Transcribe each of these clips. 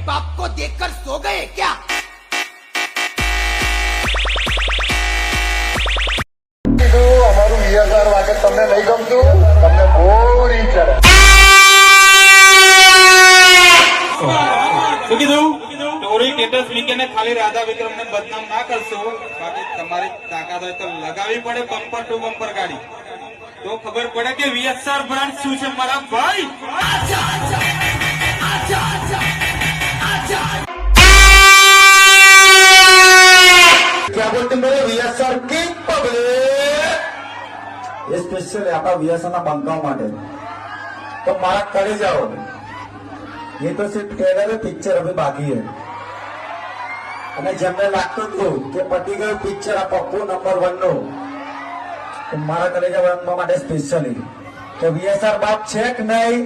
बाप को देखकर सो गए क्या? અમારું 2000 વાગે તમને નહીં ગમતું, તમને બોરી ચડે. શું કીધું? ટોરી ટેટસ મૂકીને ખાલી રાધા વિક્રમને બદનામ ના કરશો. બાકી તમારી તાકાત હોય તો લગાવી પડે બમ્પર ટુ બમ્પર ગાડી, તો ખબર પડે કે વીએસઆર બ્રાન્ડ શું છે મારા ભાઈ. क्या बोलते मेरे वीएसआर की पब्लिक, ये स्पेशल है आपका वीएसआर ना બંકાઓ માટે. तो मारा करे जाओ, ये तो सिर्फ ट्रेलर है, पिक्चर अभी बाकी है. અને જેમને લાગતું હતું કે પતી ગયું પિક્ચર આ પપ્પુ નંબર 1 નો, તો મારા કલેજા રમવા માટે સ્પેશિયલી કે વીએસઆર બાપ છે કે નહીં,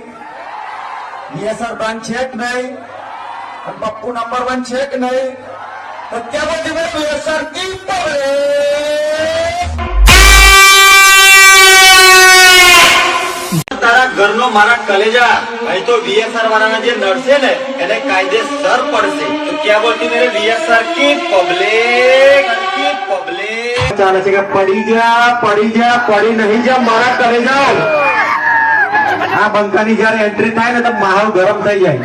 વીએસઆર બ્રાન્ડ છે કે નહીં, અને પપ્પુ નંબર 1 છે કે નહીં. તો क्या बोलते मेरे वीएसआर की पब्लिक. તારા ઘરનો મારા કલેજા અહીં તો વીએસઆર વાળાના જે નડશે ને એને કાયદેસર પડશે. તો ક્યાં બોલતી મેરે વીએસઆર की पब्लिक ચાલે છે કે પડી નહીં જા મારા કલેજા. આ બંકાની જયારે એન્ટ્રી થાય ને તો માહોલ ગરમ થઈ જાય.